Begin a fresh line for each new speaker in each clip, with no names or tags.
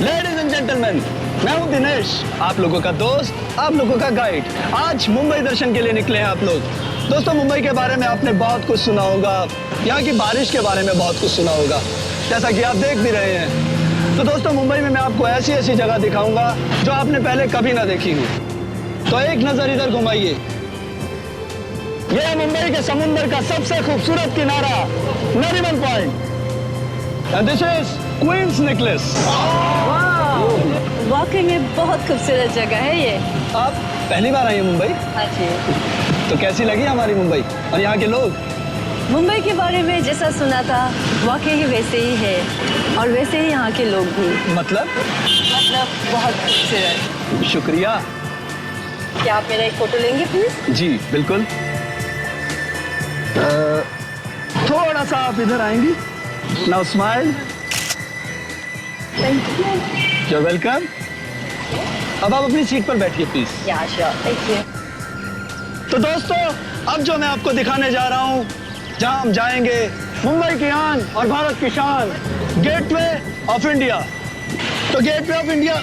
Ladies and gentleman, मैं हूं दिनेश, आप लोगों का दोस्त, आप लोगों का गाइड। आज मुंबई दर्शन के लिए निकले हैं आप लोग। दोस्तों, मुंबई के बारे में आपने बहुत कुछ सुना होगा, यहाँ की बारिश के बारे में बहुत कुछ सुना होगा, जैसा कि आप देख भी रहे हैं। तो दोस्तों, मुंबई में मैं आपको ऐसी ऐसी जगह दिखाऊंगा जो आपने पहले कभी ना देखी हो। तो एक नजर इधर घुमाइए। यह है मुंबई के समुंदर का सबसे खूबसूरत किनारा, Nariman Point. And this is Queen's Necklace.
वाकई में बहुत खूबसूरत जगह है ये।
आप पहली बार आई हैं मुंबई?
हाँ जी।
तो कैसी लगी हमारी मुंबई और यहाँ के लोग?
मुंबई के बारे में जैसा सुना था वाकई ही वैसे ही है, और वैसे ही यहाँ के लोग भी।
मतलब
बहुत खूबसूरत।
शुक्रिया।
क्या आप मेरा एक फोटो लेंगे प्लीज?
जी बिल्कुल। थोड़ा सा आप इधर आएंगी। Now smile.
Thank you.
You welcome. अब आप अपनी सीट पर बैठिए प्लीज।
या श्योर, थैंक यू।
तो दोस्तों, अब जो मैं आपको दिखाने जा रहा हूँ, जहाँ हम जाएंगे मुंबई की आन और भारत की शान, गेटवे ऑफ इंडिया। तो गेटवे ऑफ इंडिया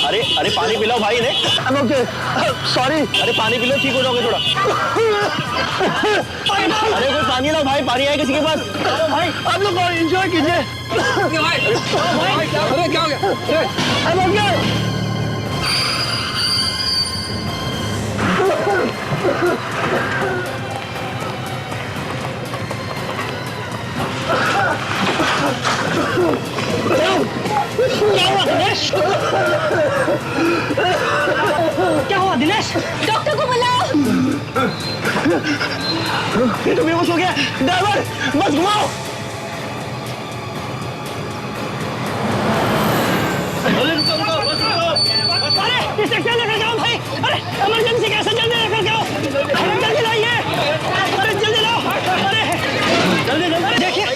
अरे अरे पानी पिलाओ भाई ने।
Okay sorry.
अरे पानी पिलो, ठीक हो जाओगे थोड़ा। अरे कोई पानी लाओ भाई, पानी है किसी के पास?
भाई आप लोग एंजॉय कीजिए।
अरे क्या हो गया?
क्या हुआ दिनेश?
डॉक्टर को बुलाओ।
ये तो बेहोश हो गया। ड्राइवर बस घुमाओ। अरे इसे क्या लेकर जाओ भाई? अरे इमरजेंसी कैसे, जल्दी लेकर जाओ। जल्दी लाइए। अरे जल्दी लाओ। अरे जल्दी जल्दी।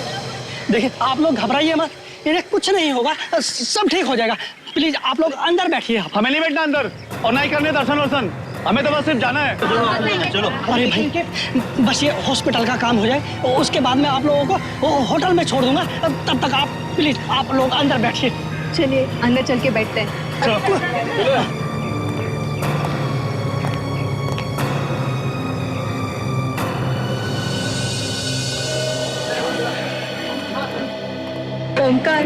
देखिए आप लोग घबराइए मत, इन्हें कुछ नहीं होगा, सब ठीक हो जाएगा। प्लीज आप लोग अंदर बैठिए। हमें नहीं बैठना अंदर, और नहीं करने दर्शन वर्शन, हमें तो बस सिर्फ जाना है।
चलो।
अरे भाई बस ये हॉस्पिटल का काम हो जाए, उसके बाद मैं आप लोगों को होटल में छोड़ दूंगा। तब तक आप प्लीज आप लोग अंदर बैठिए।
चलिए अंदर चल के बैठते हैं। ओमकार,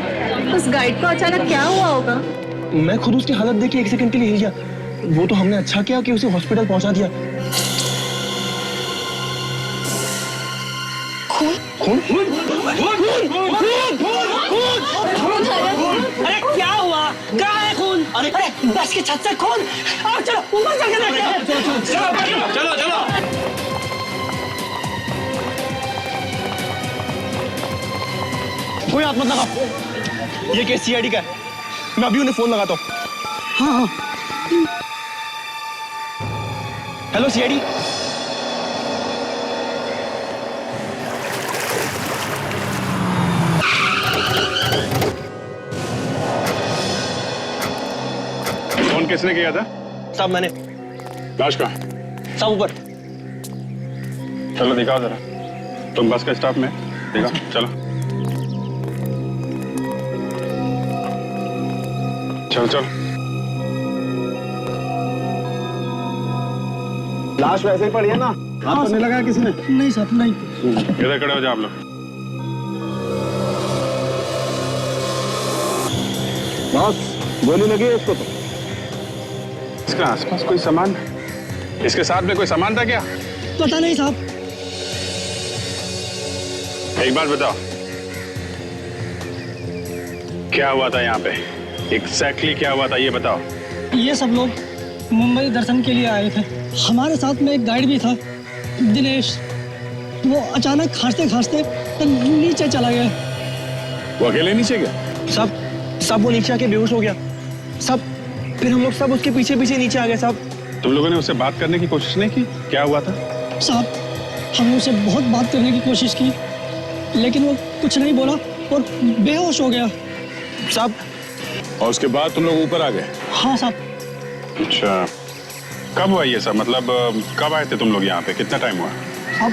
उस गाइड को अचानक क्या हुआ होगा?
मैं खुद उसकी हालत देख के एक सेकंड के लिए हिल गया। वो तो हमने अच्छा किया कि उसे हॉस्पिटल पहुंचा दिया। खून?
अरे क्या हुआ? कहाँ है खून? अरे बस की छत से खून। आओ चलो ऊपर चल के देखते हैं।
चलो। कोई हाथ मत लगाओ, ये केस सीआईडी का है। मैं अभी उन्हें फोन लगाता हूँ।
हाँ।
Hello CID.
फोन किसने किया था?
साहब मैंने।
लाश कहाँ?
साहब ऊपर।
चलो दिखाओ जरा। तुम बस के स्टाफ में दिखाओ, चलो चल।
लाश वैसे ही पड़ी है ना?
हाथ तो नहीं लगाया किसी ने?
नहीं साहब नहीं।
इधर खड़े हो जाओ आप लोग। बॉस, गोली लगी है इसको तो। इसके आसपास कोई सामान, इसके साथ में कोई सामान था क्या?
पता नहीं साहब।
एक बात बताओ, क्या हुआ था यहाँ पे? एग्जैक्टली क्या हुआ था ये बताओ।
ये सब लोग मुंबई दर्शन के लिए आए थे, हमारे साथ में एक गाइड भी था, दिनेश। वो अचानक खांसते खांसते नीचे चला गया।
वो अकेले नीचे गया?
सब वो नीचे आके बेहोश हो गया। फिर हम लोग सब उसके पीछे नीचे आ गए साहब।
तुम लोगों ने उससे बात करने की कोशिश नहीं की? क्या हुआ था?
साहब हमने उससे बहुत बात करने की कोशिश की, लेकिन वो कुछ नहीं बोला और बेहोश हो गया
साहब।
और उसके बाद तुम लोग ऊपर आ गए?
हाँ साहब।
अच्छा, कब हुआ ये सब? मतलब कब आए थे तुम लोग यहाँ पे? कितना टाइम हुआ?
अब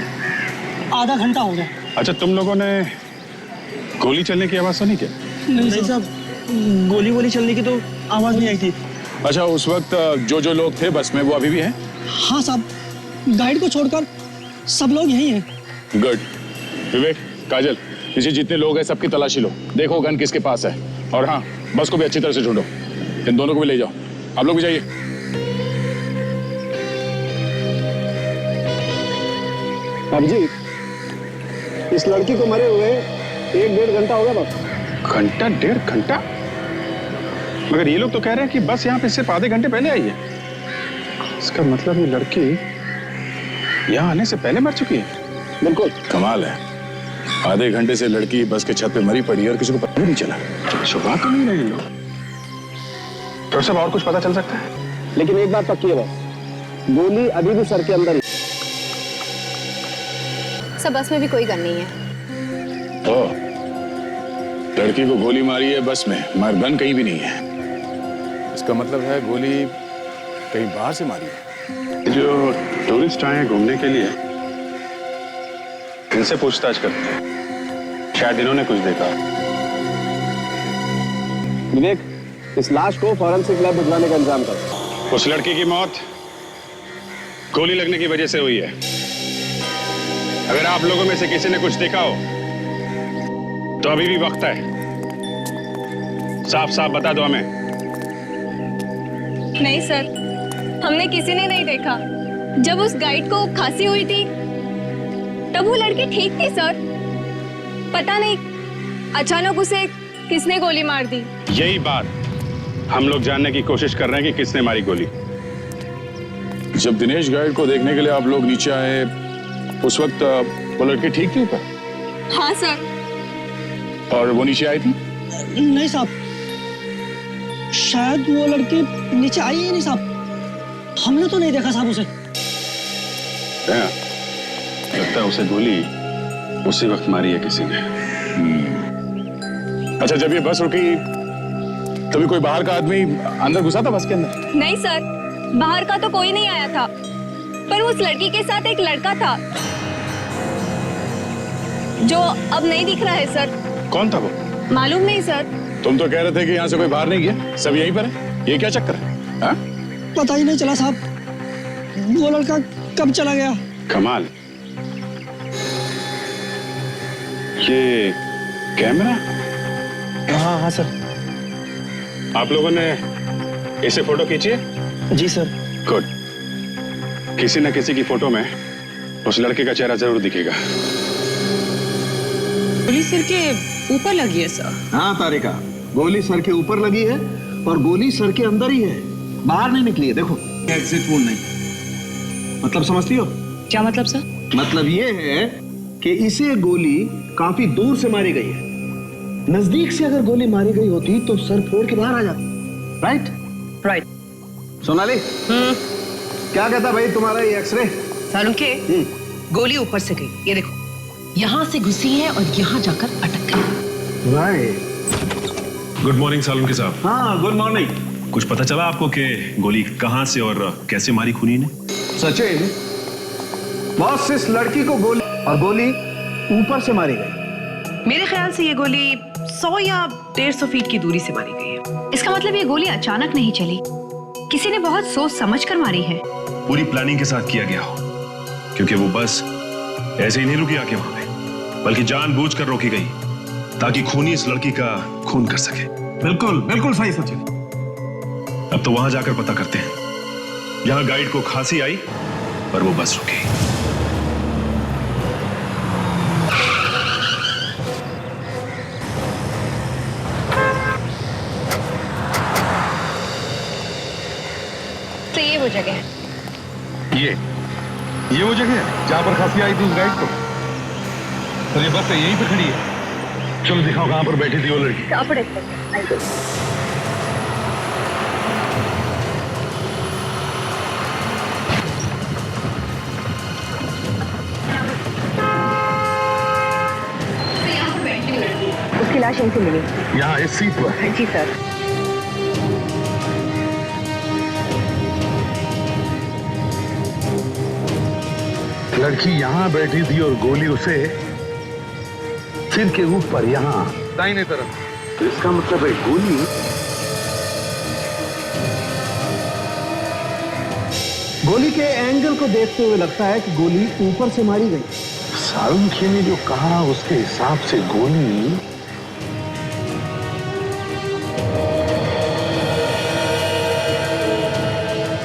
आधा घंटा हो गया।
अच्छा, तुम लोगों ने गोली चलने की आवाज सुनी क्या?
नहीं साहब, गोली चलने की तो आवाज नहीं आई थी।
अच्छा, उस वक्त जो लोग थे बस में वो अभी भी हैं?
हाँ साहब, गाइड को छोड़कर सब लोग यहीं हैं।
गुड। विवेक, काजल, नीचे जितने लोग हैं सबकी तलाशी लो, देखो गन किसके पास है। और हाँ, बस को भी अच्छी तरह से ढूंढो, इन दोनों को भी ले जाओ। आप लोग भी जाइए।
अभिजीत, इस लड़की को मरे हुए 1-1.5 घंटा हो गया बस।
घंटा 1.5 घंटा? मगर ये लोग तो कह रहे हैं कि बस यहाँ पे सिर्फ आधे घंटे पहले आई है। इसका मतलब ये लड़की यहाँ आने से पहले मर चुकी है।
बिल्कुल।
कमाल है, आधे घंटे से लड़की बस के छत पे मरी पड़ी है और किसी को पता भी नहीं चला। सुबह तो नहीं रहे लोग। तो सब और कुछ पता चल सकता है?
लेकिन एक बात पक्की है बस, गोली अभी भी सर के अंदर ही।
सब बस में भी कोई गन नहीं है।
ओह, लड़की को गोली मारी है बस में, मगर गन कहीं भी नहीं है। इसका मतलब है गोली कहीं बाहर से मारी है।
जो टूरिस्ट आए हैं घूमने के लिए, इनसे पूछताछ करते हैं, शायद इन्होंने कुछ देखा।
विवेक, इस लाश को फॉरेंसिक लैब भिजवाने का इंतजाम करो।
उस लड़की की मौत गोली लगने की वजह से हुई है। अगर आप लोगों में से किसी ने कुछ देखा हो तो अभी भी वक्त है, साफ साफ बता दो हमें।
नहीं सर, हमने किसी ने नहीं देखा। जब उस गाइड को खांसी हुई थी तब वो लड़की ठीक थी सर। पता नहीं अचानक उसे किसने गोली मार दी।
यही बात हम लोग जानने की कोशिश कर रहे हैं कि किसने मारी गोली।
जब दिनेश गाइड को देखने के लिए आप लोग नीचे आए, उस वक्त वो लड़की ठीक थी ऊपर?
हाँ सर।
और वो नीचे आई थी?
नहीं साहब, शायद वो लड़की नीचे आई ही नहीं साहब। हमने तो नहीं देखा साहब उसे।
हाँ, लगता है उसे गोली उसी वक्त मारी है किसी ने।
अच्छा, जब ये बस रुकी तभी कोई बाहर का आदमी अंदर घुसा था बस के अंदर?
नहीं सर, बाहर का तो कोई नहीं आया था, पर उस लड़की के साथ एक लड़का था जो अब नहीं दिख रहा है सर।
कौन था वो?
मालूम नहीं सर।
तुम तो कह रहे थे कि यहाँ से कोई बाहर नहीं गया, सब यहीं पर है। ये क्या चक्कर है? हाँ?
पता ही नहीं चला साहब, वो लड़का कब चला गया।
कमाल, ये कैमरा?
हाँ सर।
आप लोगों ने इसे फोटो खींची है?
जी सर।
गुड। किसी न किसी की फोटो में उस लड़के का चेहरा जरूर दिखेगा।
गोली सिर के ऊपर लगी है सर।
हाँ तारिका, गोली सर के ऊपर लगी है और गोली सर के अंदर ही है, बाहर नहीं निकली है। देखो, एग्जिट वोन नहीं। मतलब समझती हो?
क्या मतलब सर?
मतलब ये है कि इसे गोली काफी दूर से मारी गई है। नजदीक से अगर गोली मारी गई होती तो सर फोड़ के बाहर आ जाता। राइट? सोनाली, क्या कहता भाई तुम्हारा ये एक्सरे?
सालू के गोली ऊपर से गई, ये देखो, यहाँ से घुसी है और यहाँ जाकर अटक गई।
राइट।
गुड मॉर्निंग सालुंके साहब।
हाँ, गुड मॉर्निंग।
कुछ पता चला आपको कि गोली कहाँ से और कैसे मारी खूनी ने?
सचिन, बॉस, इस लड़की को गोली और गोली ऊपर से मारी गई।
मेरे ख्याल से ये गोली 100 या 150 फीट की दूरी से मारी गई है।
इसका मतलब ये गोली अचानक नहीं चली, किसी ने बहुत सोच समझ कर मारी है।
पूरी प्लानिंग के साथ किया गया हो, क्योंकि वो बस ऐसे ही नहीं रुकी आके वहां पे, बल्कि जानबूझकर रोकी गई ताकि खूनी इस लड़की का खून कर सके।
बिल्कुल बिल्कुल सही सचिन।
अब तो वहां जाकर पता करते हैं। यहां गाइड को खांसी आई पर वो बस रुकी।
तो ये वो जगह है।
ये वो जगह है जहां पर खांसी आई थी उस गाइड को। तो ये बस यहीं पे खड़ी है। चलो दिखाओ कहां पर बैठी थी वो लड़की।
उसकी लाश यहीं से मिली।
यहाँ इस सीट पर?
जी सर।
लड़की यहाँ बैठी थी और गोली उसे सिर के ऊपर यहाँ दाहिने तरफ। तो इसका मतलब है गोली
गोली के एंगल को देखते हुए लगता है कि गोली ऊपर से मारी गई।
सालुंखे ने जो कहा उसके हिसाब से गोली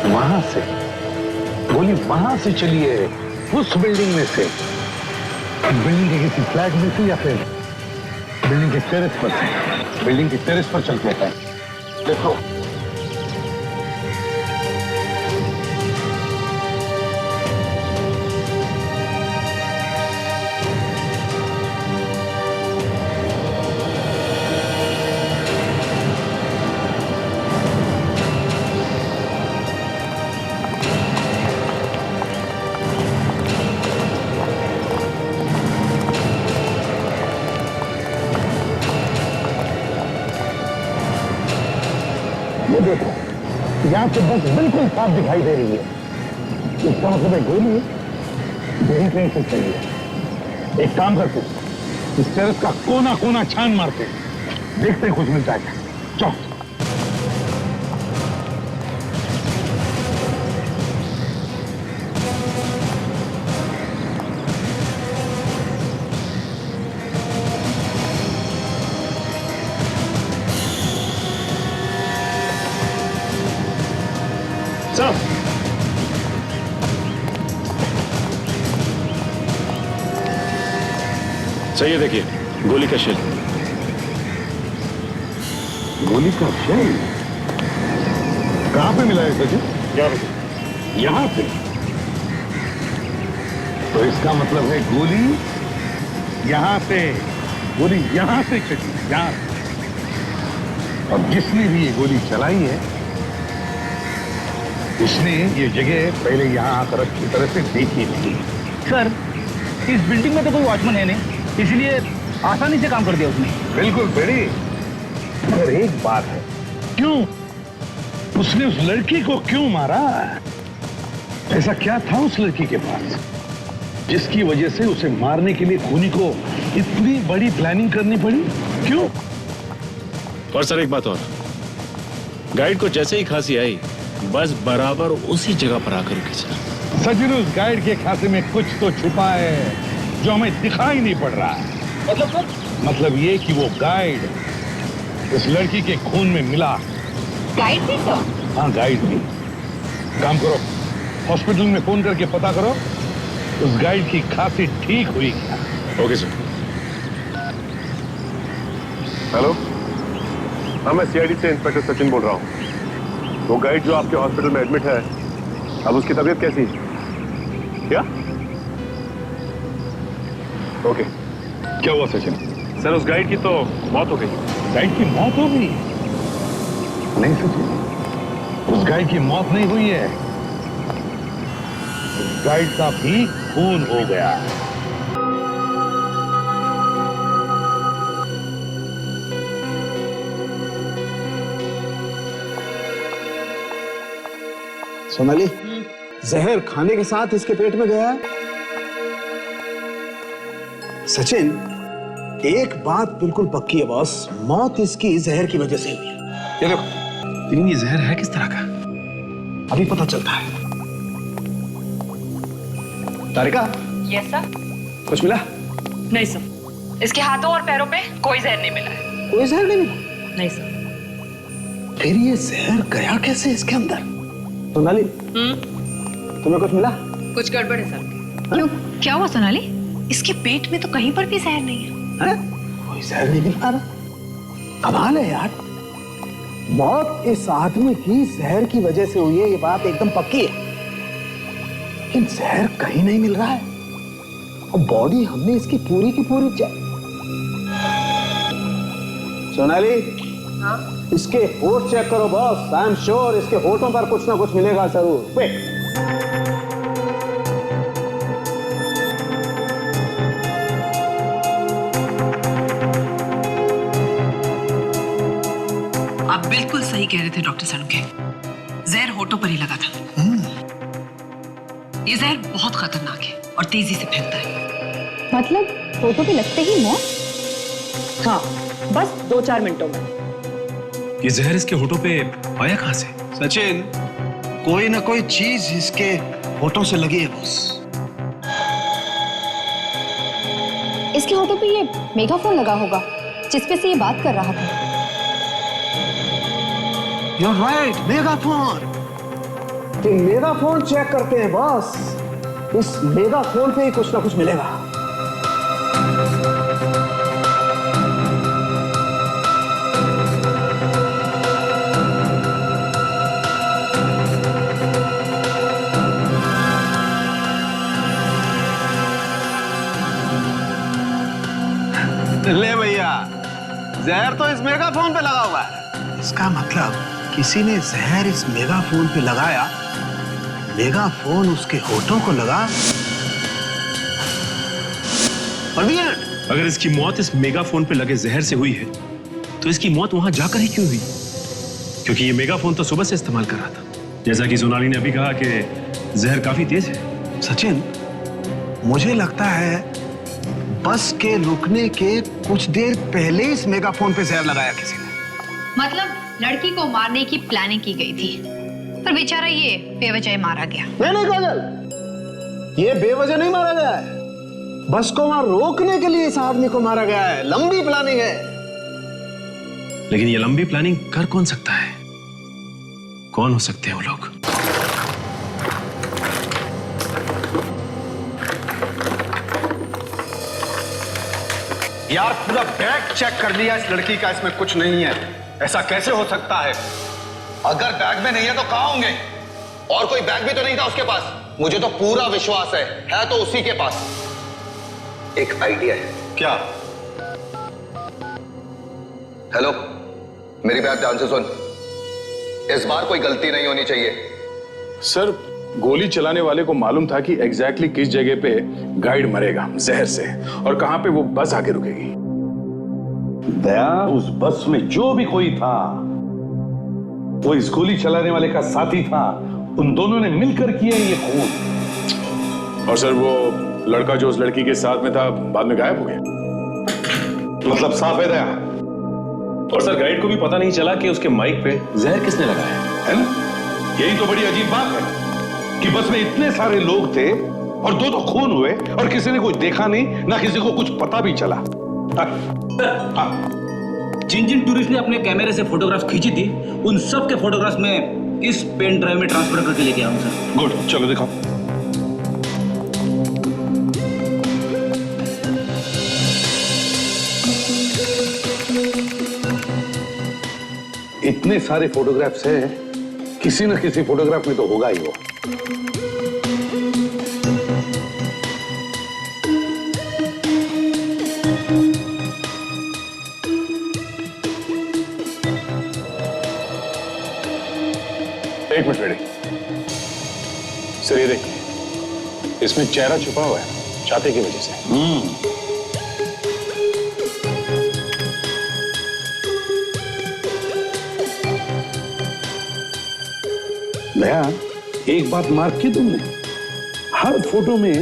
वहां से, गोली वहां से चली है, उस बिल्डिंग में से, बिल्डिंग के किसी फ्लैट में से या फिर बिल्डिंग के टेरेस पर से। बिल्डिंग के टेरेस पर चल के है। देखो ये देखो, यहाँ से बस बिल्कुल साफ दिखाई दे रही है। इसका मतलब है गोली यही कहीं से चली है। एक काम करते, इस टेरेस का कोना कोना छान मारते, देखते कुछ मिलता है। चलो।
चाहिए देखिए, गोली का शेल।
गोली का शेल कहां पे मिला है सचिन? यहां पे। तो इसका मतलब है गोली यहां से, गोली यहां से चली, यहां से। और जिसने भी ये गोली चलाई है, उसने ये जगह पहले यहां आकर अच्छी तरह से देखी नहीं।
सर, इस बिल्डिंग में तो कोई वॉचमैन है नहीं, इसलिए आसानी से काम कर दिया उसने।
बिल्कुल बेड़ी, मगर एक बात है, क्यों उसने उस लड़की को क्यों मारा? ऐसा क्या था उस लड़की के पास जिसकी वजह से उसे मारने के लिए खूनी को इतनी बड़ी प्लानिंग करनी पड़ी? क्यों?
और सर एक बात और, गाइड को जैसे ही खांसी आई बस बराबर उसी जगह पर आकर रुकी सर।
सचिन, उस गाइड के खांसी में कुछ तो छुपा है जो हमें दिखाई नहीं पड़ रहा है।
मतलब सर?
मतलब ये कि वो गाइड इस लड़की के खून में मिला।
गाइड भी तो?
हाँ, गाइड भी। काम करो, हॉस्पिटल में फोन करके पता करो उस गाइड की खांसी ठीक हुई क्या।
Okay sir.
हेलो, हाँ मैं सीआईडी से इंस्पेक्टर सचिन बोल रहा हूँ। वो गाइड जो आपके हॉस्पिटल में एडमिट है, अब उसकी तबीयत कैसी है? क्या? ओके।
क्या हुआ सचिन?
सर, उस गाइड की तो मौत हो गई।
गाइड की मौत हो गई? नहीं सचिन, उस गाइड की मौत नहीं हुई है, उस गाइड का भी खून हो गया।
सोनाली, जहर खाने के साथ इसके पेट में गया है। सचिन, एक बात बिल्कुल पक्की है बॉस, मौत इसकी जहर की वजह से हुई है।
ये देखो, लेकिन ये जहर है किस तरह का
अभी पता चलता है। तारिका,
यस सर।
कुछ मिला?
नहीं सर, इसके हाथों और पैरों पे कोई जहर नहीं मिला है।
कोई जहर नहीं मिला?
नहीं सर।
फिर ये जहर गया कैसे इसके अंदर? सोनाली, तुम्हें कुछ मिला?
कुछ गड़बड़ है सर।
क्यों, क्या हुआ सोनाली? इसके पेट में तो कहीं पर भी जहर नहीं है।
कोई जहर नहीं मिल रहा। कमाल है यार, मौत इस आदमी की जहर की वजह से हुई है, ये बात एकदम पक्की है, लेकिन जहर कहीं नहीं मिल रहा है और बॉडी हमने इसकी पूरी की पूरी चेक। सोनाली, इसके होठ चेक करो बॉस, आई एम श्योर इसके होठों पर कुछ ना कुछ मिलेगा जरूर। क्विक।
आप बिल्कुल सही कह रहे थे डॉक्टर सालुंखे, जहर होठों पर ही लगा था। ये जहर बहुत खतरनाक है। और तेजी से फैलता है।
मतलब फोटो पे लगते ही मौत?
हाँ, बस 2-4 मिनटों में।
ये जहर इसके होठों पे आया कहां से?
सचिन, कोई ना कोई चीज इसके होठों से लगी है बॉस।
इसके होठों पे ये मेगाफोन लगा होगा जिसपे से ये बात कर रहा था।
You're right, megaphone. तो मेगाफोन चेक करते हैं बॉस। इस मेगाफोन पे ही कुछ ना कुछ मिलेगा। ले भैया, जहर तो इस मेगाफोन पे लगा हुआ है। इसका मतलब किसी ने जहर इस मेगाफोन पे लगाया, मेगाफोन उसके होठों को लगा और the end।
अगर इसकी मौत इस मेगाफोन पे लगे जहर से हुई है तो इसकी मौत वहां जाकर ही क्यों हुई? क्योंकि ये मेगाफोन तो सुबह से इस्तेमाल कर रहा था। जैसा कि सोनाली ने अभी कहा कि जहर काफी तेज है।
सचिन, मुझे लगता है बस के रुकने के कुछ देर पहले इस मेगाफोन पे जहर लगाया किसी ने।
मतलब लड़की को मारने की प्लानिंग की गई थी, पर बेचारा ये बेवजह मारा गया।
नहीं काजल, ये बेवजह नहीं मारा गया है। बस को वहां रोकने के लिए इस आदमी को मारा गया है। लंबी प्लानिंग है।
लेकिन ये लंबी प्लानिंग कर कौन सकता है? कौन हो सकते हैं वो लोग?
यार पूरा बैग चेक कर लिया इस लड़की का, इसमें कुछ नहीं है। ऐसा कैसे हो सकता है?
अगर बैग में नहीं है तो कहां होंगे? और कोई बैग भी तो नहीं था उसके पास। मुझे तो पूरा विश्वास है तो उसी के पास। एक आइडिया है।
क्या?
हेलो, मेरी बात ध्यान से सुन। इस बार कोई गलती नहीं होनी चाहिए।
सर, गोली चलाने वाले को मालूम था कि एग्जैक्टली किस जगह पे गाइड मरेगा जहर से और कहां पे वो बस आके रुकेगी।
दया, उस बस में जो भी कोई था वो इस गोली चलाने वाले का साथी था। उन दोनों ने मिलकर किया ये खून।
और सर, वो लड़का जो उस लड़की के साथ में था बाद में गायब हो गया।
मतलब साफ है दया।
और सर, गाइड को भी पता नहीं चला कि उसके माइक पे जहर किसने लगाया
है ना? यही तो बड़ी अजीब बात है कि बस में इतने सारे लोग थे और दो तो खून हुए और किसी ने कुछ देखा नहीं, ना किसी को कुछ पता भी चला।
जिन जिन टूरिस्ट ने अपने कैमरे से फोटोग्राफ खींची थी उन सब के फोटोग्राफ्स में इस पेन ड्राइव में ट्रांसफर करके लेके आऊं सर।
गुड, चलो दिखाओ। इतने सारे फोटोग्राफ्स हैं, किसी न किसी फोटोग्राफ में तो होगा ही वो।
एक मिनट रेडी। सर, ये देखिए, इसमें चेहरा छुपा हुआ है छाते की वजह से।
दया, एक बात मार्क की तुमने, हर फोटो में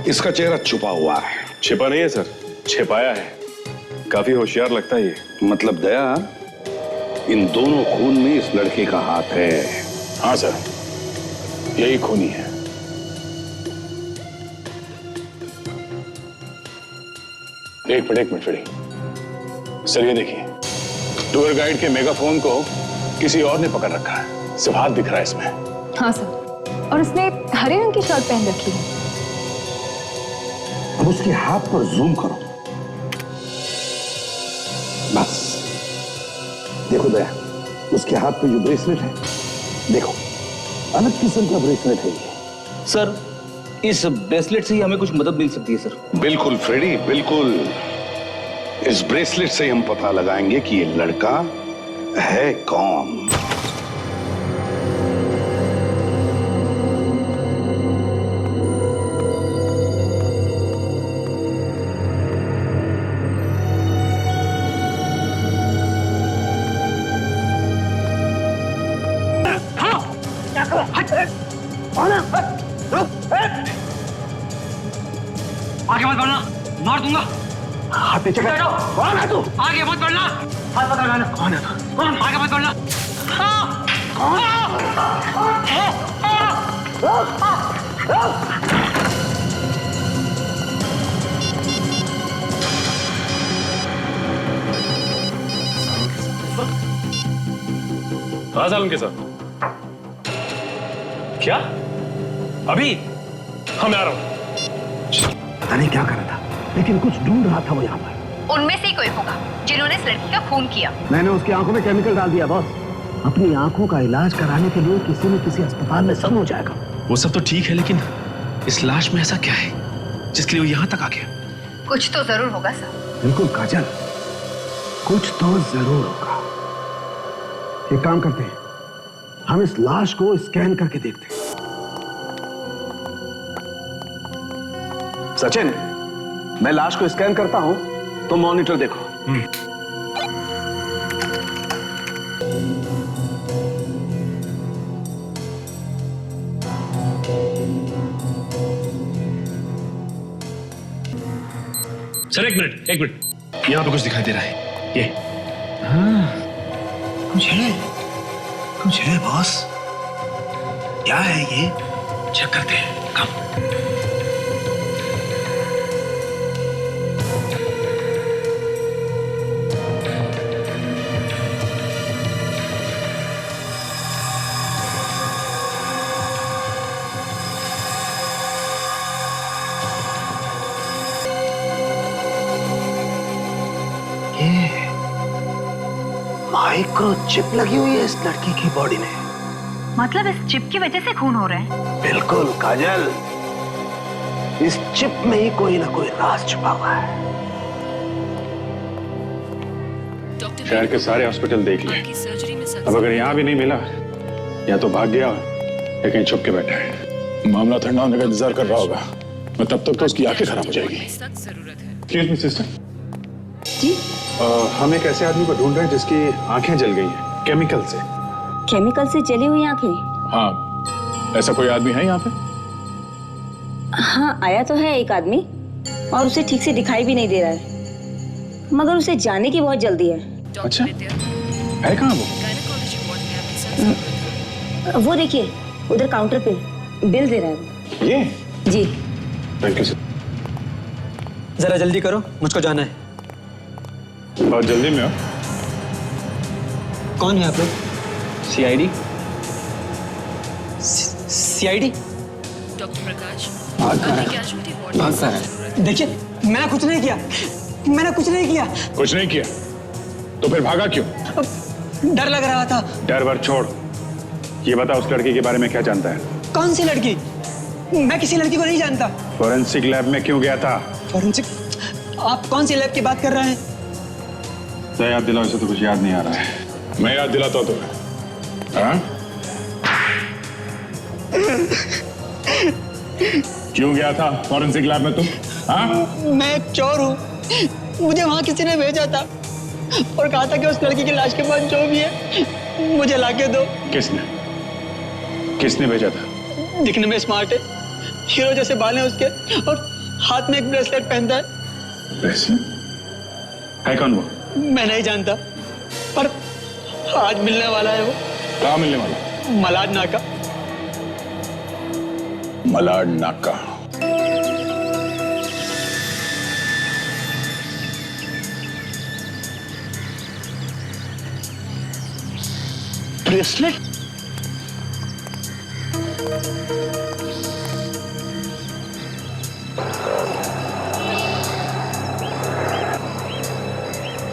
इसका चेहरा छुपा हुआ है।
छिपा नहीं है सर, छिपाया है। काफी होशियार लगता है ये।
मतलब दया, इन दोनों खून में इस लड़के का हाथ है।
हाँ सर, यही खूनी है। एक मिनट रेडी। सर, ये देखिए, टूर गाइड के मेगाफोन को किसी और ने पकड़ रखा है। सिर्फ हाथ दिख रहा है इसमें।
हाँ सर, और उसने हरे रंग की शर्ट पहन रखी है।
अब उसके हाथ पर जूम करो। बस देखो दया, उसके हाथ पे जो ब्रेसलेट है, देखो, अलग किस्म का ब्रेसलेट है ये।
सर, इस ब्रेसलेट से ही हमें कुछ मदद मिल सकती है सर।
बिल्कुल फ्रेडी, बिल्कुल। इस ब्रेसलेट से हम पता लगाएंगे कि ये लड़का है कौन।
आगे मत बढ़ना, मार दूंगा।
हाथ पीछे कर। कौन है तू?
आगे मत बढ़ना। हाथ पकड़ लेना।
कौन है तू?
कौन? आगे मत बढ़ना।
कहाँ साल उनके साथ? क्या? अभी? हाँ मैं आ रहा हूँ।
पता नहीं क्या कर रहा था, लेकिन कुछ ढूंढ रहा था वो यहाँ पर।
उनमें से ही कोई होगा जिन्होंने इस लड़की का खून किया।
मैंने उसकी आंखों में केमिकल डाल दिया बॉस। अपनी आंखों का इलाज कराने के लिए किसी न किसी अस्पताल में सब हो जाएगा।
वो सब तो ठीक है, लेकिन इस लाश में ऐसा क्या है जिसके लिए वो यहाँ तक आ गया?
कुछ तो जरूर होगा सर।
बिल्कुल काजल, कुछ तो जरूर होगा। एक काम करते हैं, हम इस लाश को स्कैन करके देखते हैं।
सचिन, मैं लाश को स्कैन करता हूं, तो मॉनिटर देखो।
सर एक मिनट, यहाँ पे कुछ दिखाई दे रहा है। ये
कुछ है बॉस। क्या है ये?
चेक करते हैं। कम।
माइक्रोचिप लगी हुई है इस लड़की की बॉडी में।
मतलब इस चिप की वजह से खून हो रहा है?
बिल्कुल काजल, इस चिप में ही कोई ना कोई राज छुपा हुआ है।
शहर के सारे हॉस्पिटल देख लिए, अब अगर यहाँ भी नहीं मिला, या तो भाग गया या कहीं छुप के बैठा है।
मामला ठंडा होने का इंतजार कर रहा होगा, मैं तब तक तो उसकी आंखें खराब हो जाएगी। एक्सक्यूज मी सिस्टर
जी।
हम एक ऐसे आदमी को ढूंढ रहे हैं जिसकी आंखें जल गई हैं केमिकल से।
केमिकल से जली हुई आंखें?
हाँ, ऐसा कोई आदमी है यहाँ पे?
हाँ, आया तो है एक आदमी, और उसे ठीक से दिखाई भी नहीं दे रहा है, मगर उसे जाने की बहुत जल्दी है।
अच्छा, है कहाँ
वो देखिए, उधर काउंटर पे बिल दे रहा है।
ये?
जी।
Thank you sir.
जरा जल्दी करो, मुझको जाना है।
बहुत जल्दी में हो?
कौन है आप लोग?
सीआईडी।
सीआईडी?
डॉक्टर प्रकाश,
भागता है। देखिए, मैंने कुछ नहीं किया, मैंने कुछ नहीं किया।
कुछ नहीं किया तो फिर भागा क्यों?
डर लग रहा था।
डर वर छोड़, ये बता उस लड़की के बारे में क्या जानता है?
कौन सी लड़की? मैं किसी लड़की को नहीं जानता।
फोरेंसिक लैब में क्यों गया था?
फोरेंसिक? आप कौन सी लैब की बात कर रहे हैं?
याद दिलाओ, इसे तो कुछ याद नहीं आ रहा है। मैं याद दिलाता हूं तुम्हें। हाँ? क्यों गया था फॉरेंसिक लैब में तुम? हाँ?
मैं एक चोर हूँ, मुझे वहाँ किसी ने भेजा था और कहा था कि उस लड़की की लाश के पास जो भी है मुझे लाके दो।
किसने भेजा था?
दिखने में स्मार्ट है, हीरो जैसे बाल हैं उसके, और हाथ में एक ब्रेसलेट पहनता है।
ब्रेसलेट? है कौन वो?
मैं नहीं जानता, पर आज मिलने वाला है वो।
कहाँ मिलने वाला?
मलाड नाका।
मलाड नाका।
ब्रेसलेट?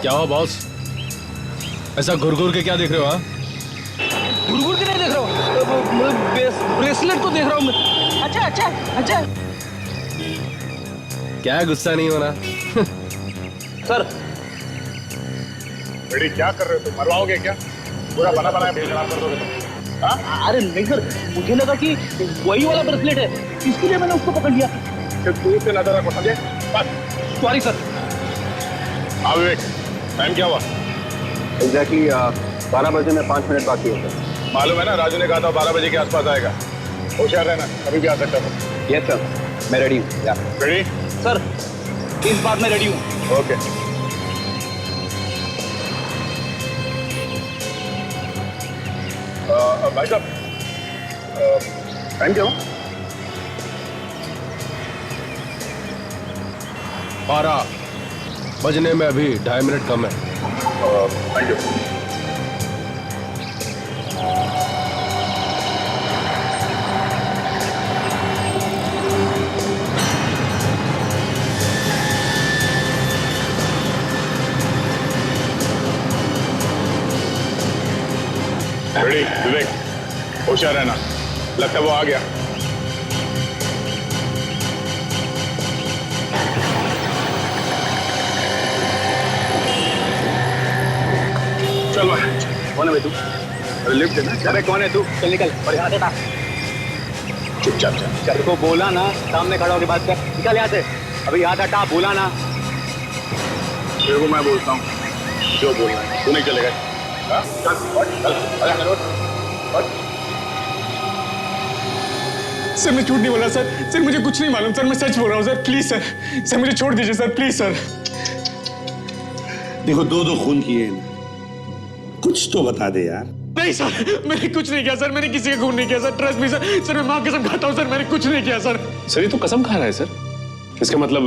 क्या हुआ बॉस? ऐसा घुर के क्या देख रहे हो?
घुर के नहीं देख रहा हूँ, ब्रेसलेट को देख रहा हूँ मैं। अच्छा।
क्या गुस्सा नहीं होना?
सर।
बेटी क्या कर रहे हो तुम? मरवाओगे क्या? पूरा बना बनाया खराब कर दोगे तुम? हाँ?
अरे नहीं सर, मुझे लगा कि वही वाला ब्रेसलेट है, इसलिए मैंने उसको पकड़ लिया।
दूर से नजर रखो, समझे? बस।
Sorry sir.
हाँ विवेक, टाइम क्या हुआ?
एग्जैक्टली 12 बजे में 5 मिनट बाकी है सर।
मालूम है ना, राजू ने कहा था 12 बजे के आसपास आएगा। होशियार रहना, कभी भी आ सकता है।
यस सर, मैं रेडी हूँ।
रेडी?
सर इस बात में रेडी हूँ।
ओके। भाई साहब टाइम क्या हो?
12 बजने में अभी 2.5 मिनट कम है।
Thank you.
रेडी विवेक, होशियार रहना, लगता है वो आ गया।
चल भाई, कौन है भाई तू? अरे लिफ्ट देना।
अरे कौन है तू? चल निकल और यहाँ से था।
चुपचाप चल।
तेरे को बोला ना सामने खड़ा होकर बात कर, निकल यहाँ से। अभी याद हटा, बोला ना।
तेरे को मैं बोलता हूँ जो बोलना है, तू नहीं चलेगा। हाँ? चल, चल,
सर मैं झूठ नहीं बोला सर। सर मुझे कुछ नहीं मालूम सर, मैं सच बोल रहा हूँ सर। प्लीज सर, सर मुझे छोड़ दीजिए सर, प्लीज सर।
देखो 2 खून किए हैं, कुछ तो बता दे यार।
नहीं सर, मैंने कुछ नहीं किया सर, मैंने किसी का खून नहीं किया sir. Trust me sir, sir मैं माँ की कसम खाता हूँ सर, मैंने कुछ नहीं किया सर।
सर ये तो कसम खा रहा है सर, इसका मतलब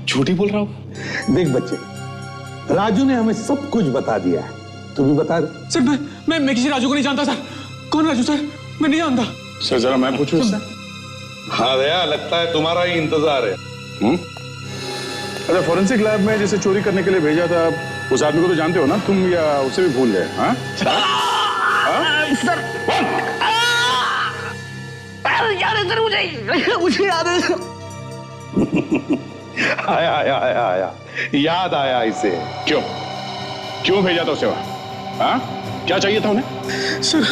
झूठ ही बोल रहा होगा।
देख बच्चे, राजू ने हमें सब कुछ बता दिया है, तू भी बता दे।
सर मैं किसी राजू को नहीं जानता सर। कौन राजू सर? मैं नहीं जानता
सर। जरा मैं पूछूं?
हाँ दया, लगता है तुम्हारा ही इंतजार है।
अच्छा, फॉरेंसिक लैब में जैसे चोरी करने के लिए भेजा था, उस आदमी को तो जानते हो ना तुम, या उसे भी भूल गए? हाँ
सर याद है सर, मुझे याद है।
आया याद आया इसे।
क्यों भेजा था उसे वहां? हाँ, क्या चाहिए था उन्हें?
सर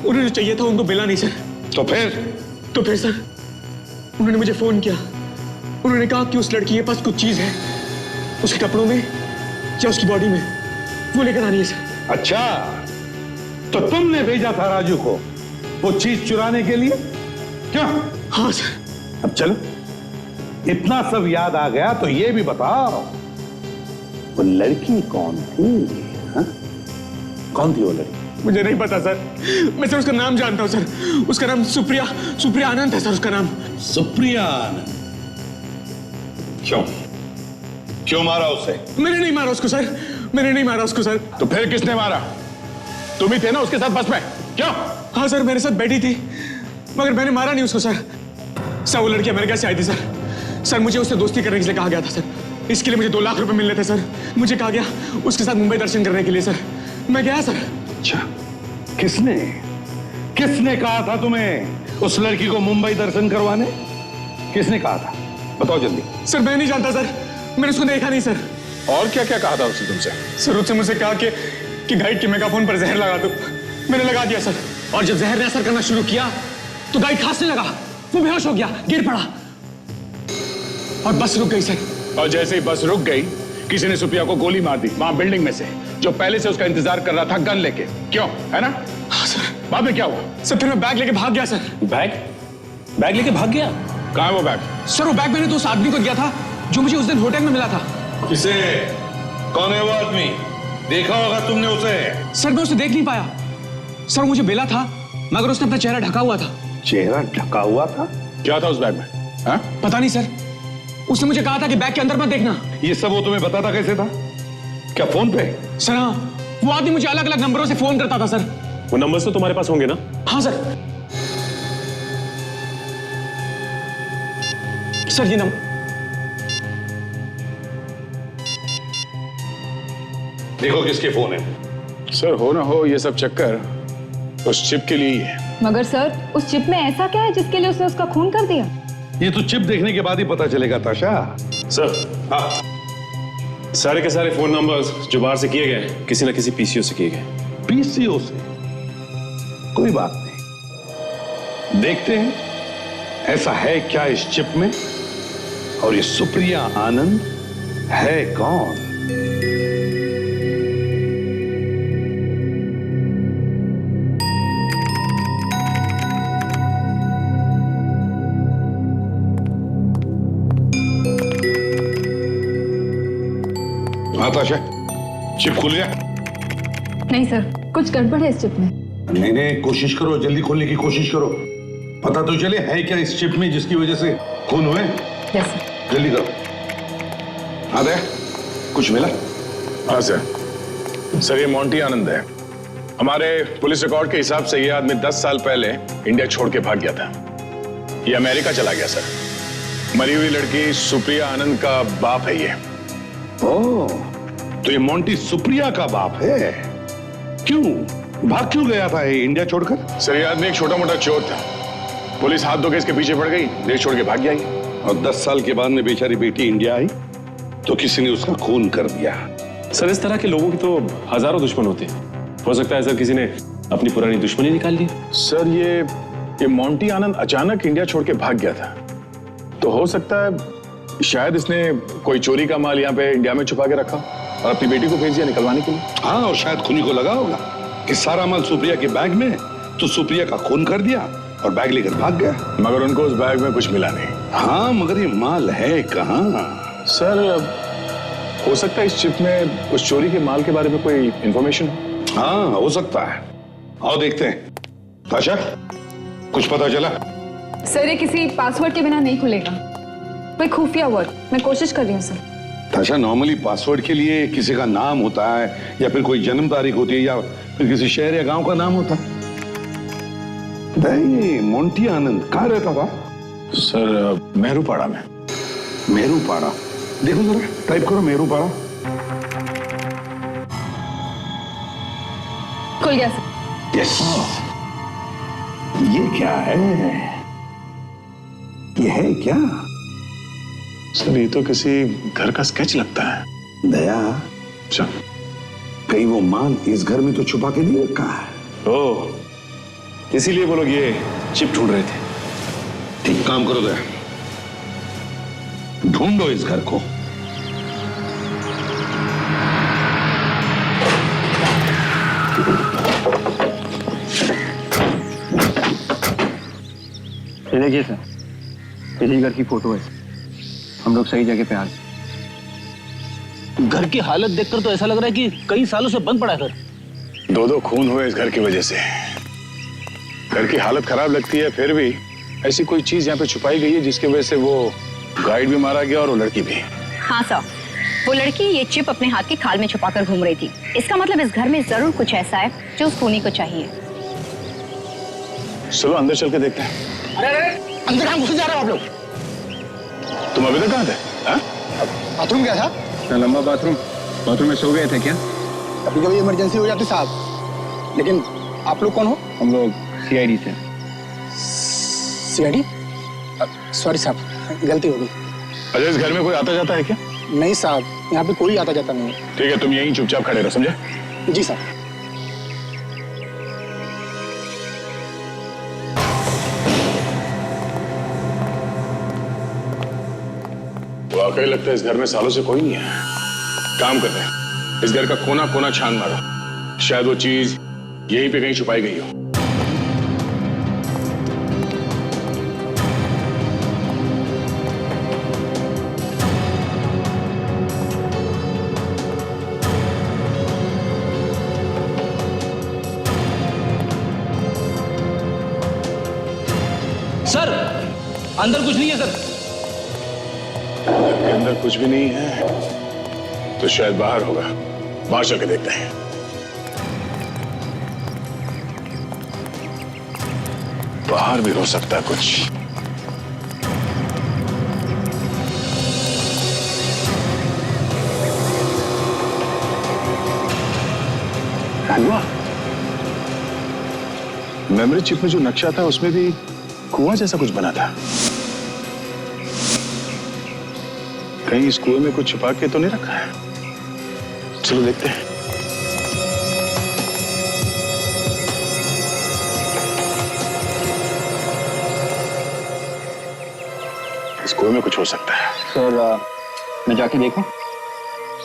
उन्हें चाहिए था, उनको मिला नहीं सर।
तो फिर
सर उन्होंने मुझे फोन किया। उन्होंने कहा कि उस लड़की के पास कुछ चीज है, उसके कपड़ों में या उसकी बॉडी में, वो लेकर आनी है सर।
अच्छा, तो तुमने भेजा था राजू को वो चीज चुराने के लिए? क्यों?
हाँ सर।
अब चलो, इतना सब याद आ गया तो ये भी बताओ, वो लड़की कौन थी? हा? कौन थी वो लड़की?
मुझे नहीं पता सर, मैं सिर्फ उसका नाम जानता हूँ सर। उसका नाम सुप्रिया आनंद है सर, उसका नाम।
सुप्रिया आनंद? क्यों मारा उसे?
मैंने नहीं मारा उसको सर, मैंने नहीं मारा उसको सर।
तो फिर किसने मारा? तुम ही थे ना उसके साथ बस में? क्यों?
हाँ सर, मेरे साथ बैठी थी, मगर मैंने मारा नहीं उसको सर। वो लड़की अमेरिका से आई थी सर। मुझे उससे दोस्ती करने के लिए कहा गया था सर। इसके लिए मुझे 2 लाख रुपए मिलने थे सर। मुझे कहा गया उसके साथ मुंबई दर्शन करने के लिए सर। मैं गया सर।
अच्छा, किसने कहा था तुम्हें उस लड़की को मुंबई दर्शन करवाने? किसने कहा था? बताओ जल्दी।
सर मैं नहीं जानता सर, मैंने उसको देखा नहीं सर।
और क्या क्या कहा था उसने तुमसे?
सर उसने मुझसे कहा कि गाइड के मेगाफोन पर जहर लगा दो। मैंने लगा दिया सर, और जब जहर ने असर करना शुरू किया तो गाइड खांसने लगा, वो बेहोश हो गया, गिर पड़ा और बस रुक गई सर।
और जैसे ही बस रुक गई, किसी ने सुप्रिया को गोली मार दी वहां बिल्डिंग में से, जो पहले से उसका इंतजार कर रहा था गन लेके। क्यों, है ना?
हाँ सर।
बाद में क्या हुआ?
सर फिर मैं बैग लेके भाग गया सर।
बैग लेके भाग गया?
कहाँ है वो बैग?
सर वो बैग मैंने तो उस आदमी को दिया था जो मुझे उस दिन होटल में मिला था।
किसे? कौन है वो आदमी? देखा होगा तुमने उसे?
सर मैं उसे देख नहीं पाया सर, मुझे बेला था मगर उसने अपना चेहरा ढका हुआ था।
चेहरा ढका हुआ था?
क्या था उस बैग में? हा?
पता नहीं सर, उसने मुझे कहा था कि बैग के अंदर मत देखना।
ये सब वो तुम्हें बताता कैसे था? क्या फोन पे?
सर हाँ, वो आदमी मुझे अलग अलग नंबरों से फोन करता था सर।
वो नंबर्स तो तुम्हारे पास होंगे ना?
हाँ सर। सर ये नंबर
देखो किसके फोन है।
सर हो ना हो ये सब चक्कर उस चिप के लिए ही है।
मगर सर उस चिप में ऐसा क्या है जिसके लिए उसने उसका खून कर दिया?
ये तो चिप देखने के बाद ही पता चलेगा ताशा।
सर सारे के सारे फोन नंबर्स जो बाहर से किए गए किसी ना किसी पीसीओ से किए गए।
पीसीओ से? कोई बात नहीं, देखते हैं ऐसा है क्या इस चिप में, और ये सुप्रिया आनंद है कौन? हाँ ताशा, चिप खुल गया?
नहीं सर, कुछ गड़बड़ है इस चिप में।
नहीं नहीं, कोशिश करो, जल्दी खोलने की कोशिश करो। पता तो चले है क्या इस चिप में जिसकी वजह से खून हुए।
Yes sir.
जल्दी करो। हाँ दे, कुछ मिला?
हाँ सर। सर, ये मोंटी आनंद है। हमारे पुलिस रिकॉर्ड के हिसाब से ये आदमी 10 साल पहले इंडिया छोड़ के भाग गया था। ये अमेरिका चला गया सर। मरी हुई लड़की सुप्रिया आनंद का बाप है ये।
ओह, तो ये मोंटी सुप्रिया का बाप है। क्यों भाग क्यों गया था ये इंडिया छोड़कर?
सर, ये आदमी एक छोटा मोटा चोर था। पुलिस हाथ धो के इसके पीछे पड़ गई, देश छोड़ के भाग गया ये।
और 10 साल के बाद में बेचारी बेटी इंडिया आई तो किसी ने उसका खून कर दिया।
सर, इस तरह के लोगों की तो हजारों दुश्मन होते हैं। हो सकता है सर किसी ने अपनी पुरानी दुश्मनी निकाल ली।
सर, ये मोंटी आनंद अचानक इंडिया छोड़ के भाग गया था, तो हो सकता है शायद इसने कोई चोरी का माल यहाँ पे इंडिया में छुपा के रखा और अपनी बेटी को भेज दिया निकलवाने के लिए।
हाँ, और शायद खूनी को लगा होगा कि सारा माल सुप्रिया के बैग में, तो सुप्रिया का खून कर दिया और बैग लेकर भाग गया।
मगर उनको उस बैग में कुछ मिला नहीं।
हाँ, मगर ये माल है कहाँ?
सर, हो सकता है इस चिप में उस चोरी के माल के बारे में कोई इंफॉर्मेशन हो।
हाँ, हो सकता है। आओ देखते हैं। ताशा, कुछ पता चला?
सर, ये किसी पासवर्ड के बिना नहीं खुलेगा। कोई खुफिया वर्ड, मैं कोशिश कर रही हूँ सर।
ताशा, नॉर्मली पासवर्ड के लिए किसी का नाम होता है या फिर कोई जन्म तारीख होती है या फिर किसी शहर या गांव का नाम होता है। नहीं, मोंटी आनंद कहाँ रहता था?
सर, मेहरूपाड़ा में।
मेहरूपाड़ा? देखो जरा, टाइप करो मेहरूपाड़ा।
खुल गया सर।
यस। ये क्या है? ये है क्या?
सर, ये तो किसी घर का स्केच लगता है।
दया,
अच्छा,
कहीं वो माल इस घर में तो छुपा के नहीं रखा है?
ओह, इसीलिए वो लोग ये चिप ढूंढ रहे थे।
ठीक काम करो दया, ढूंढो इस घर को।
ये देखिए सर, यही घर की फोटो है। हम लोग सही जगह पे आ गए।
घर की हालत देखकर तो ऐसा लग रहा है कि कई सालों से बंद पड़ा है घर।
2 खून हुए इस घर की वजह से। घर की हालत खराब लगती है, फिर भी ऐसी कोई चीज यहाँ पे छुपाई गई है जिसकी वजह से वो गाइड भी मारा गया और वो लड़की भी।
हाँ सर, वो लड़की ये चिप अपने हाथ की खाल में छुपाकर घूम रही थी। इसका मतलब इस घर में जरूर कुछ ऐसा है जो उस खूनी को चाहिए।
चलो अंदर चल के देखते हैं।
अरे अंदर कहाँ घुस जा रहे हो आप लोग?
तुम अभी तक कहाँ थे?
बाथरूम गया था।
लंबा बाथरूम में सो गए थे क्या?
कभी कभी इमरजेंसी हो जाती साहब। लेकिन आप लोग कौन हो?
हम लोग सीआईडी से।
सीआईडी? सॉरी साहब, गलती हो गई।
अच्छा, इस घर में कोई आता जाता है क्या?
नहीं साहब, यहाँ पे कोई आता जाता नहीं है।
ठीक है, तुम यहीं चुपचाप खड़े रहो, समझे?
जी साहब।
वाकई लगता है इस घर में सालों से कोई नहीं है। काम करते हैं, इस घर का कोना कोना छान मारो, शायद वो चीज यहीं पे कहीं छुपाई गई हो।
सर, अंदर कुछ नहीं है सर।
के अंदर कुछ भी नहीं है तो शायद बाहर होगा। बाहर चल के देखते हैं। बाहर भी हो सकता है कुछ। कुआं। मेमोरी चिप में जो नक्शा था उसमें भी कुआं जैसा कुछ बना था। कहीं इस कुएं में कुछ छुपा के तो नहीं रखा है? चलो देखते हैं। इस कुएं में कुछ हो सकता है।
सर, मैं जाके देखूं?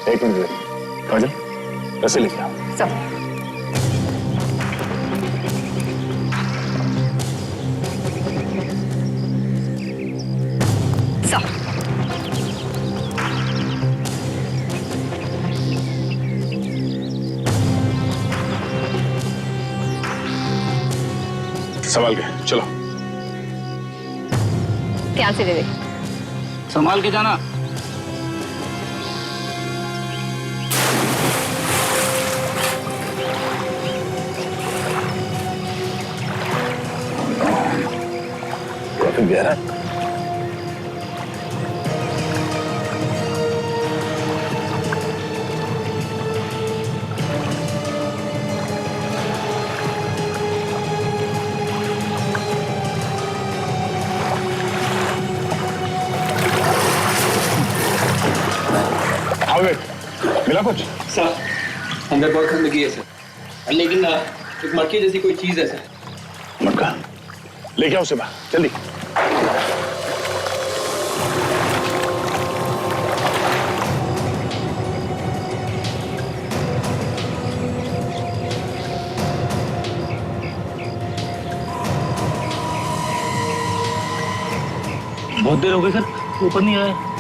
1 मिनट काजल, ऐसे लेके आओ।
सब
संभाल के चलो।
ध्यान से दे दे।
संभाल के जाना।
काफी गहरा।
मिला कुछ?
सर अंदर बहुत गंदगी है सर, लेकिन एक मटके जैसी कोई चीज है सर।
मटका लेके आओ उसे बाहर जल्दी।
बहुत देर हो गई सर, ऊपर नहीं आया।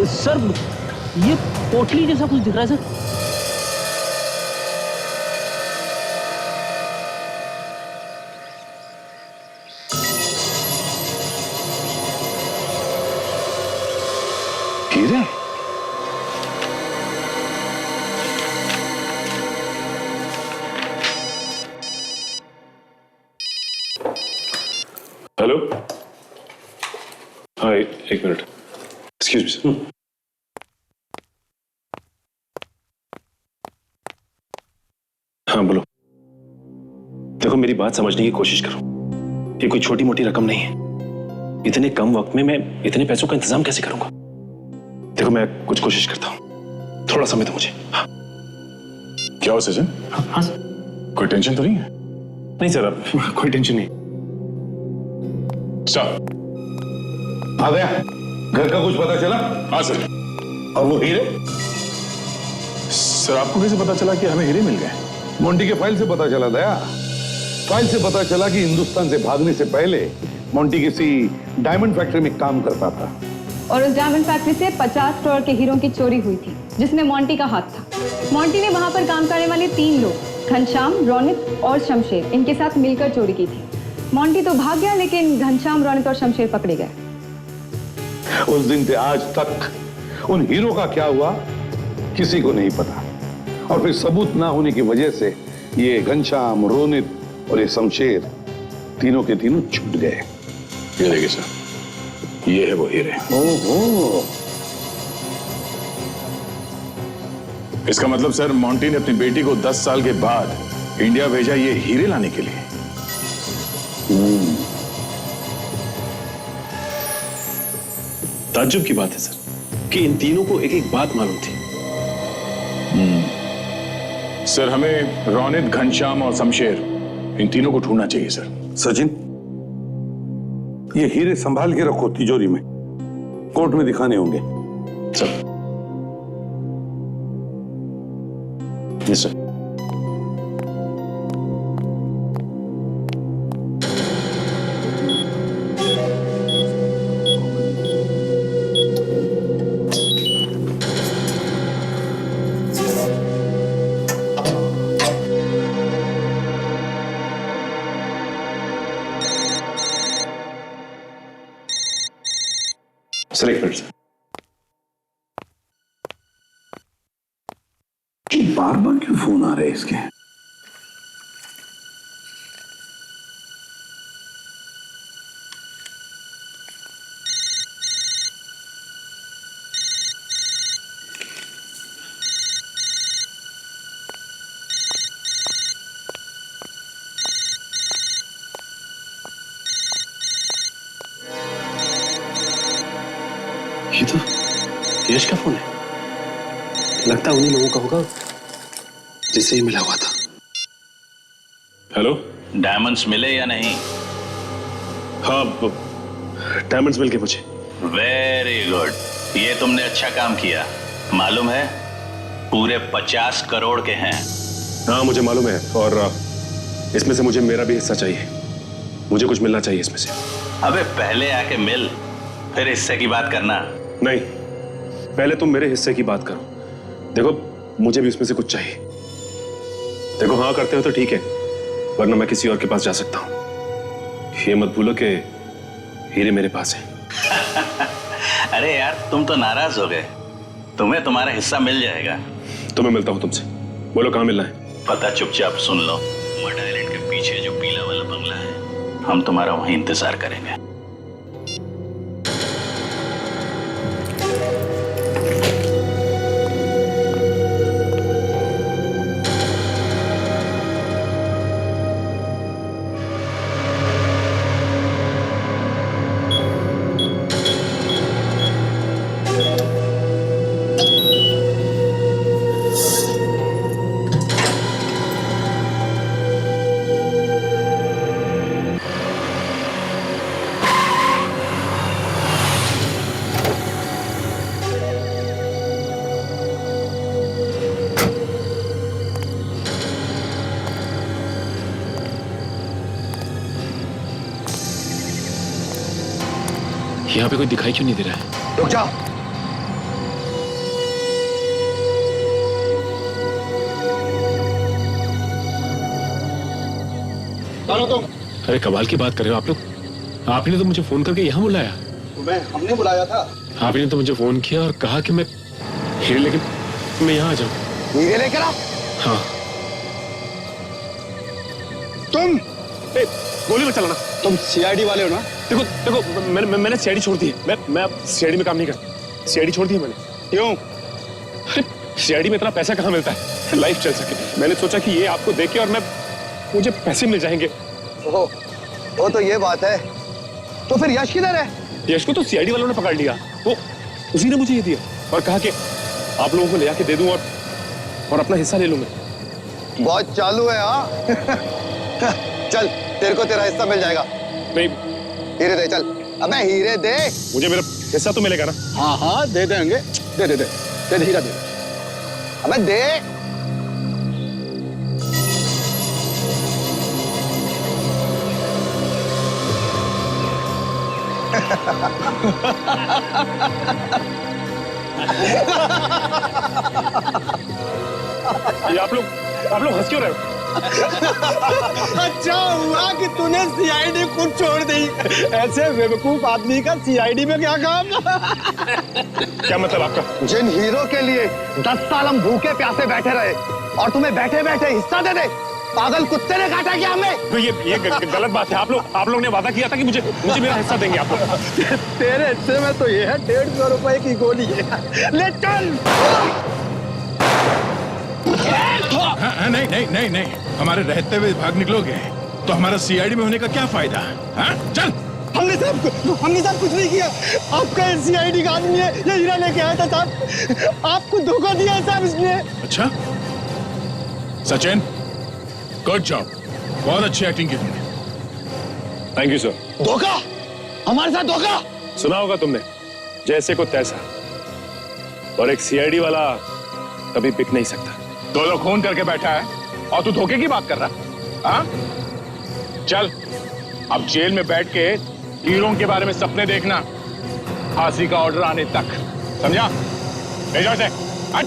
सर ये पोटली जैसा कुछ दिख रहा है सर।
हीरे? हेलो, हाँ एक मिनट, एक्सक्यूज मी सर। हाँ बोलो। देखो मेरी बात समझने की कोशिश करो, ये कोई छोटी मोटी रकम नहीं है। इतने कम वक्त में मैं इतने पैसों का इंतजाम कैसे करूंगा? देखो मैं कुछ कोशिश करता हूं, थोड़ा समय दो मुझे। हाँ। क्या हो सचिन?
हाँ सर।
कोई टेंशन तो नहीं है? नहीं सर, अब कोई टेंशन नहीं। स्टॉप।
आ गया? घर का कुछ पता चला?
हाँ सर।
और वो हीरे?
सर आपको कैसे पता चला कि हमें हीरे मिल गए?
मोंटी के फाइल से पता चला दया। फाइल से पता चला कि हिंदुस्तान से भागने से पहले मोंटी किसी डायमंड फैक्ट्री में काम करता था
और उस डायमंड फैक्ट्री से 50 करोड़ के हीरों की चोरी हुई थी, जिसमें मोंटी का हाथ था। मोंटी ने वहां पर काम करने वाले 3 लोग, घनश्याम, रोनित और शमशेर, इनके साथ मिलकर चोरी की थी। मोंटी तो भाग गया, लेकिन घनश्याम, रोनित और शमशेर पकड़े गए।
उस दिन से आज तक उन हीरो का क्या हुआ किसी को नहीं पता, और फिर सबूत ना होने की वजह से ये घनश्याम, रोनित और ये शमशेर तीनों के तीनों छूट गए।
ये देखिए सर, ये है वो हीरे।
ओहो।
इसका मतलब सर मोंटी ने अपनी बेटी को 10 साल के बाद इंडिया भेजा ये हीरे लाने के लिए।
ताज्जुब की बात है सर कि इन तीनों को एक एक बात मालूम थी।
सर हमें रोनित, घनश्याम और शमशेर, इन तीनों को ढूंढना चाहिए सर।
सचिन, ये हीरे संभाल के रखो तिजोरी में, कोर्ट में दिखाने होंगे।
सर। Yes sir.
सर एक मिनट सर।
बार बार क्यों फोन आ रहे हैं इसके?
ये तो यश का फोन है। लगता है उन्हीं लोगों का होगा जिससे ही मिला हुआ था।
हेलो,
डायमंड्स मिले या नहीं?
हाँ
डायमंड्स मिल गए मुझे।
वेरी गुड, ये तुमने अच्छा काम किया। मालूम है पूरे 50 करोड़ के हैं।
हाँ मुझे मालूम है, और इसमें से मुझे मेरा भी हिस्सा चाहिए। मुझे कुछ मिलना चाहिए इसमें से।
अबे पहले आके मिल, फिर हिस्से की बात करना।
नहीं, पहले तुम मेरे हिस्से की बात करो। देखो मुझे भी उसमें से कुछ चाहिए। देखो हाँ करते हो तो ठीक है, वरना मैं किसी और के पास जा सकता हूं। ये मत भूलो कि हीरे मेरे पास है।
अरे यार तुम तो नाराज हो गए, तुम्हें तुम्हारा हिस्सा मिल जाएगा।
तो मैं मिलता हूं तुमसे, बोलो कहां मिलना है?
पता चुपचाप सुन लो, मड आइलैंड के पीछे जो पीला वाला बंगला है, हम तुम्हारा वहीं इंतजार करेंगे।
यहाँ पे कोई दिखाई क्यों नहीं दे रहा है?
रुक जा।
चलो तुम।
अरे कमाल की बात कर रहे हो आप लोग। आपने तो मुझे फोन करके यहाँ बुलाया।
तुम्हें हमने बुलाया था।
आपने तो मुझे फोन किया और कहा कि मैं हीरे लेके मैं यहाँ आ जाऊँ।
हीरे लेकर आ।
हाँ।
तुम
गोली मत चलाना।
तुम सीआईडी वाले हो ना?
देखो देखो मैंने सीआईडी छोड़ दी है। मैं अब सीआईडी में काम नहीं करता। सीआईडी छोड़ दी है मैंने।
क्यों?
सीआईडी में इतना पैसा कहाँ मिलता है लाइफ चल सके। मैंने सोचा कि ये आपको देके और मुझे पैसे मिल जाएंगे।
ओहो, वो तो ये बात है। तो फिर यश किधर है?
यश को तो सीआईडी वालों ने पकड़ लिया। वो उसी ने मुझे ये दिया और कहा कि आप लोगों को ले आके दे दूं और अपना हिस्सा ले लूं मैं।
बहुत चालू है हाँ। चल तेरे को तेरा हिस्सा मिल जाएगा।
नहीं
हीरे दे, चल। अबे हीरे दे।
मुझे मेरा हिस्सा तो मिलेगा ना?
हाँ हाँ दे देंगे। दे दे दे दे दे हीरा दे।
अबे दे।
ये आप लोग हंस क्यों रहे हो?
अच्छा हुआ कि तूने सीआईडी खुद छोड़ दी। ऐसे बेवकूफ आदमी का सीआईडी में क्या काम?
क्या मतलब आपका?
जिन हीरो के लिए 10 साल हम भूखे प्यासे बैठे रहे और तुम्हें बैठे बैठे हिस्सा दे दे, पागल कुत्ते ने काटा क्या हमें?
तो ये गलत बात है। आप लोग ने वादा किया था कि मुझे मेरा हिस्सा देंगे आप लोग।
तेरे हिस्से में तो ये है 150 रुपए की गोली है। ले चल।
हाँ, नहीं, हमारे रहते हुए भाग निकलोगे तो हमारा सीआईडी में होने का क्या फायदा? हाँ? चल।
हमने साहब कुछ नहीं किया। आपका सीआईडी का आदमी है, ये हीरा लेके आया था साहब। आपको धोखा दिया है साहब इसने।
अच्छा सचिन, गुड जॉब, बहुत अच्छी एक्टिंग की तुमने।
Thank you sir.
धोखा? हमारे साथ धोखा?
सुना होगा तुमने, जैसे को तैसा, और एक सीआईडी वाला कभी बिक नहीं सकता।
2 लोग खून करके बैठा है और तू धोखे की बात कर रहा है? हाँ? चल अब जेल में बैठ के हीरों के बारे में सपने देखना, फांसी का ऑर्डर आने तक, समझा? भेजो इसे। हट।